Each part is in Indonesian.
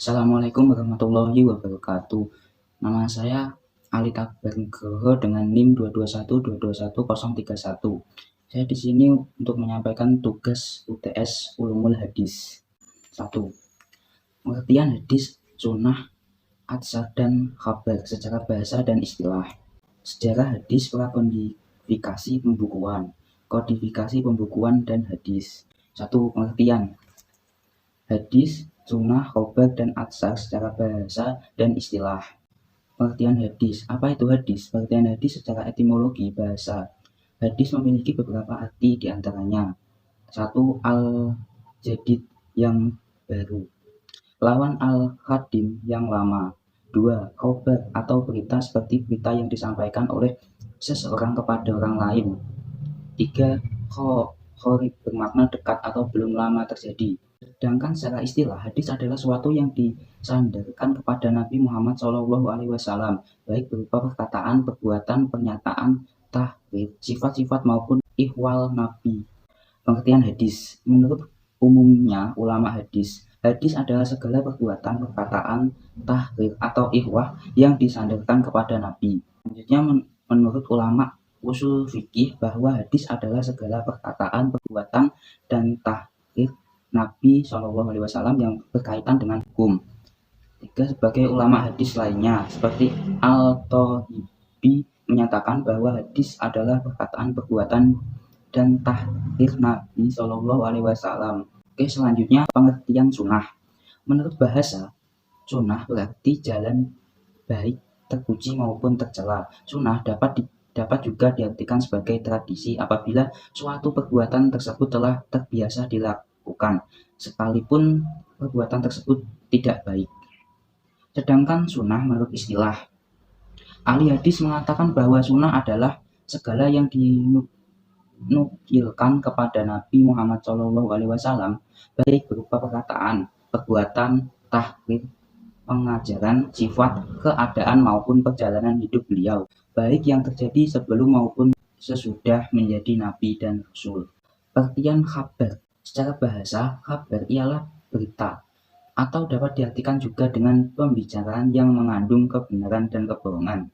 Assalamualaikum warahmatullahi wabarakatuh. Nama saya Ali Takbar Nugroho dengan NIM 221221031. Saya di sini untuk menyampaikan tugas UTS Ulumul Hadis. 1. Pengertian hadis, sunnah, atsar, dan khabar secara bahasa dan istilah. Sejarah hadis, prakodifikasi pembukuan, kodifikasi pembukuan dan hadis. 1. Pengertian hadis, sunnah, khobar, dan atsar secara bahasa dan istilah. Pengertian hadis. Apa itu hadis? Pengertian hadis secara etimologi bahasa. Hadis memiliki beberapa arti diantaranya. 1. Al-jadid yang baru. Lawan al-qadim yang lama. 2. Khobar atau berita seperti berita yang disampaikan oleh seseorang kepada orang lain. 3. Qorib bermakna dekat atau belum lama terjadi. Sedangkan secara istilah, hadis adalah suatu yang disandarkan kepada Nabi Muhammad SAW, baik berupa perkataan, perbuatan, pernyataan, tahrir, sifat-sifat maupun ihwal Nabi. Pengertian hadis. Menurut umumnya ulama hadis, hadis adalah segala perbuatan, perkataan, tahrir atau ihwah yang disandarkan kepada Nabi. Selanjutnya menurut ulama usul fikih bahwa hadis adalah segala perkataan, perbuatan, dan tahrir Nabi SAW yang berkaitan dengan hukum. 3. Sebagai ulama hadis lainnya, seperti Al-Tohibi menyatakan bahwa hadis adalah perkataan, perbuatan, dan tahrir Nabi SAW. Oke, selanjutnya pengertian sunnah. Menurut bahasa, sunnah berarti jalan baik, terpuji maupun tercela. Sunnah dapat juga diartikan sebagai tradisi apabila suatu perbuatan tersebut telah terbiasa dilakukan, sekalipun perbuatan tersebut tidak baik. Sedangkan sunnah menurut istilah, ahli hadis mengatakan bahwa sunnah adalah segala yang dinukilkan kepada Nabi Muhammad SAW, baik berupa perkataan, perbuatan, tahrir, pengajaran, sifat, keadaan maupun perjalanan hidup beliau, baik yang terjadi sebelum maupun sesudah menjadi nabi dan rasul. Pengertian khabar. Secara bahasa, khabar ialah berita, atau dapat diartikan juga dengan pembicaraan yang mengandung kebenaran dan kebohongan.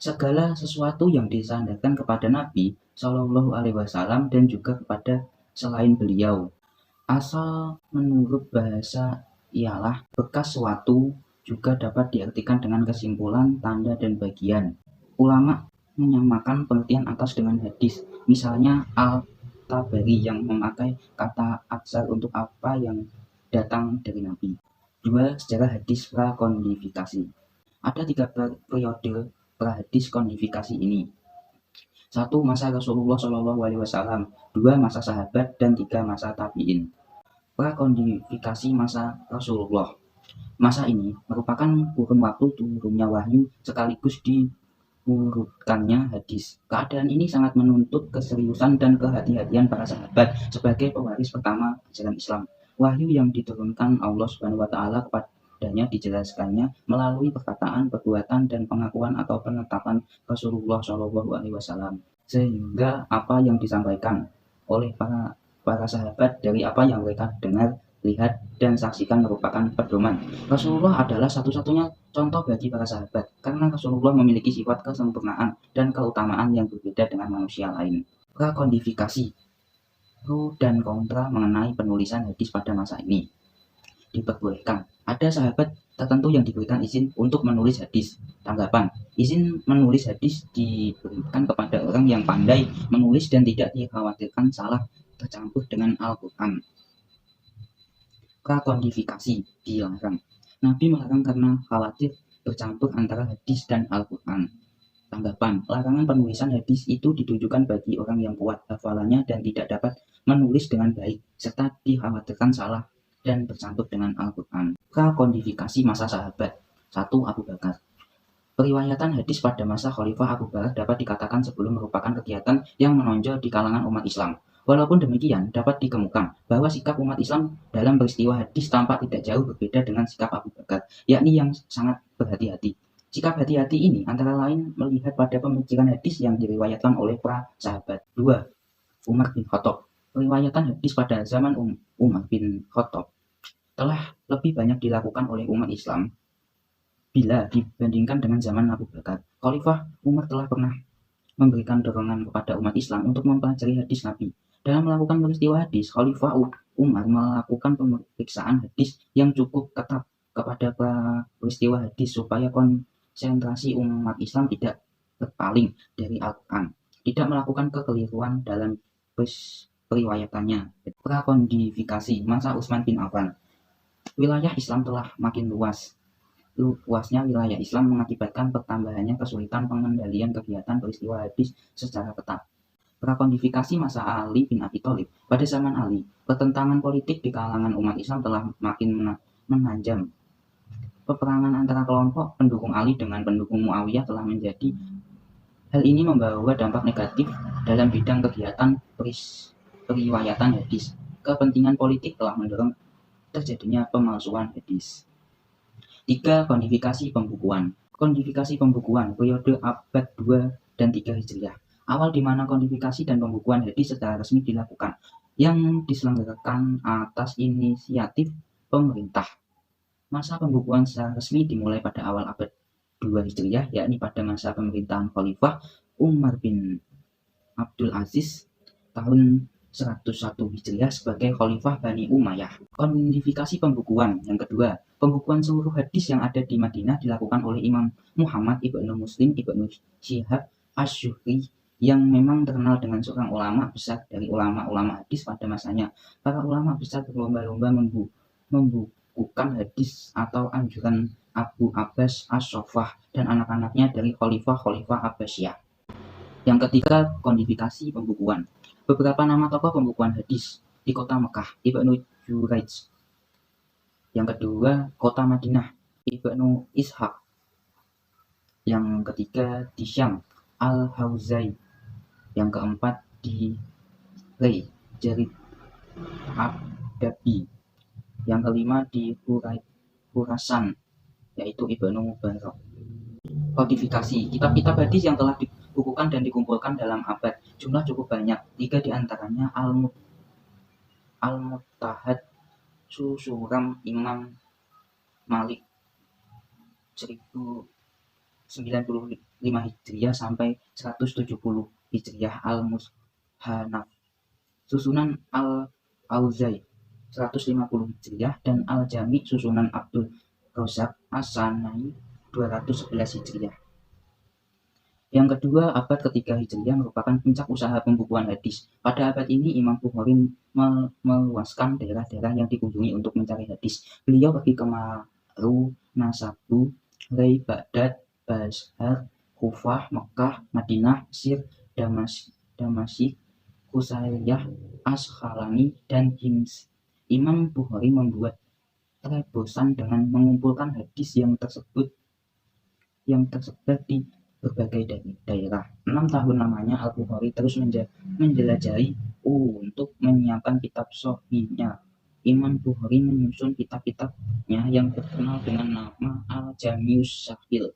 Segala sesuatu yang disandarkan kepada Nabi SAW dan juga kepada selain beliau. Asal menurut bahasa ialah bekas suatu, juga dapat diartikan dengan kesimpulan, tanda, dan bagian. Ulama menyamakan pengertian atas dengan hadis. Misalnya Al-Tabari yang memakai kata atsar untuk apa yang datang dari Nabi. 2. Sejarah hadis prakodifikasi. Ada 3 periode prahadis kodifikasi ini. 1. Masa Rasulullah SAW, 2. Masa sahabat, dan 3. Masa tabi'in. Prakodifikasi masa Rasulullah. Masa ini merupakan kurun waktu turunnya wahyu sekaligus diurutkannya hadis. Keadaan ini sangat menuntut keseriusan dan kehati-hatian para sahabat sebagai pewaris pertama ajaran Islam. Wahyu yang diturunkan Allah SWT kepadanya dijelaskannya melalui perkataan, perbuatan, dan pengakuan atau penetapan Rasulullah SAW. Sehingga apa yang disampaikan oleh para sahabat dari apa yang mereka dengar, lihat, dan saksikan merupakan pedoman. Rasulullah adalah satu-satunya contoh bagi para sahabat, karena Rasulullah memiliki sifat kesempurnaan dan keutamaan yang berbeda dengan manusia lain. Prakodifikasi. Pro dan kontra mengenai penulisan hadis pada masa ini. Diperbolehkan. Ada sahabat tertentu yang diberikan izin untuk menulis hadis. Tanggapan. Izin menulis hadis diberikan kepada orang yang pandai menulis dan tidak dikhawatirkan salah tercampur dengan Al-Quran. Prakodifikasi dilarang. Nabi melarang karena khawatir bercampur antara hadis dan Al-Quran. Tanggapan. Larangan penulisan hadis itu ditujukan bagi orang yang kuat hafalannya dan tidak dapat menulis dengan baik, serta dikhawatirkan salah dan bercampur dengan Al-Quran. Prakodifikasi masa sahabat. 1. Abu Bakar. Periwayatan hadis pada masa Khalifah Abu Bakar dapat dikatakan sebelum merupakan kegiatan yang menonjol di kalangan umat Islam. Walaupun demikian, dapat dikemukakan bahwa sikap umat Islam dalam peristiwa hadis tampak tidak jauh berbeda dengan sikap Abu Bakar, yakni yang sangat berhati-hati. Sikap hati-hati ini antara lain melihat pada pemikiran hadis yang diriwayatkan oleh para sahabat. 2. Umar bin Khattab. Periwayatan hadis pada zaman Umar bin Khattab telah lebih banyak dilakukan oleh umat Islam bila dibandingkan dengan zaman Abu Bakar. Khalifah Umar telah pernah memberikan dorongan kepada umat Islam untuk mempelajari hadis Nabi. Dalam melakukan peristiwa hadis, Khalifah Umar melakukan pemeriksaan hadis yang cukup ketat kepada peristiwa hadis supaya konsentrasi umat Islam tidak berpaling dari Al-Quran, tidak melakukan kekeliruan dalam periwayatannya. Prakondisifikasi masa Utsman bin Affan. Wilayah Islam telah makin luas. Luasnya wilayah Islam mengakibatkan pertambahannya kesulitan pengendalian kegiatan peristiwa hadis secara ketat. Prakondisifikasi masa Ali bin Abi Thalib. Pada zaman Ali, pertentangan politik di kalangan umat Islam telah makin menanjam. Peperangan antara kelompok pendukung Ali dengan pendukung Muawiyah telah menjadi. Hal ini membawa dampak negatif dalam bidang kegiatan periwayatan hadis. Kepentingan politik telah mendorong terjadinya pemalsuan hadis. 3. Kodifikasi pembukuan. Kodifikasi pembukuan periode abad 2 dan 3 Hijriah. Awal di mana kodifikasi dan pembukuan hadis secara resmi dilakukan, yang diselenggarakan atas inisiatif pemerintah. Masa pembukuan secara resmi dimulai pada awal abad 2 Hijriah, yakni pada masa pemerintahan Khalifah Umar bin Abdul Aziz tahun 101 Hijriah sebagai Khalifah Bani Umayyah. Kodifikasi pembukuan yang kedua, pembukuan seluruh hadis yang ada di Madinah dilakukan oleh Imam Muhammad ibnu Muslim ibnu Syihab Asy-Syu'ri yang memang terkenal dengan seorang ulama besar dari ulama-ulama hadis pada masanya. Para ulama besar berlomba-lomba membukukan hadis atau anjuran Abu Abbas As-Soffah dan anak-anaknya dari Khalifah-Khalifah Abbasiyah. Yang ketiga, kodifikasi pembukuan. Beberapa nama tokoh pembukuan hadis di kota Mekah, Ibnu Jurayj. Yang kedua, kota Madinah, Ibnu Ishaq. Yang ketiga, di Syam, Al-Hauzai. Yang keempat, di Rey, Jarid Abdabi. Yang kelima, di Khurasan, yaitu Ibnu Mubarak. Kodifikasi kitab-kitab hadis yang telah dibukukan dan dikumpulkan dalam abad jumlah cukup banyak. 3 diantaranya Al-Muttahad Susuram Imam Malik 1095 Hijriah sampai 170 Hijriah. Al-Mushannaf susunan Al-Auzai 150 Hijriah dan Al-Jami susunan Abdul Razak As-Sanai 211 Hijriah. Yang kedua, abad ketiga Hijriah merupakan puncak usaha pembukuan hadis. Pada abad ini, Imam Bukhari meluaskan daerah-daerah yang dikunjungi untuk mencari hadis. Beliau pergi ke Maru, Nasabu, Rey, Baghdad, Bashar, Kufah, Mekah, Madinah, Mesir, Damasik, Kusairiyah, Asqalani, dan Hims. Imam Bukhari membuat bosan dengan mengumpulkan hadis yang tersebar di berbagai daerah. 6 tahun lamanya Al-Bukhari terus menjelajahi untuk menyiapkan kitab Sahihnya. Imam Bukhari menyusun kitab-kitabnya yang terkenal dengan nama Al-Jami'us Sahih.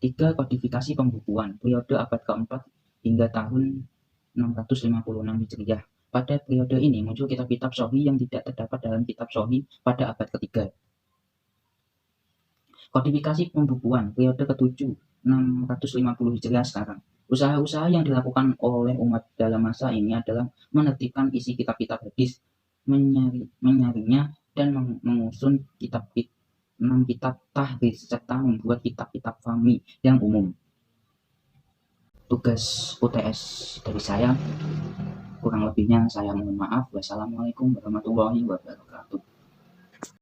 3. Kodifikasi pembukuan periode abad keempat hingga tahun 656 Hijriah. Pada periode ini muncul kitab-kitab Sahih yang tidak terdapat dalam kitab Sahih pada abad ketiga. Kodifikasi pembukuan periode ke-7 650 Hijriah sekarang. Usaha-usaha yang dilakukan oleh umat dalam masa ini adalah menertibkan isi kitab-kitab hadis, menyaringnya, dan mengusun 6 kitab tahdits serta membuat kitab-kitab fahmi yang umum. Tugas UTS dari saya, kurang lebihnya saya mohon maaf. Wassalamualaikum warahmatullahi wabarakatuh.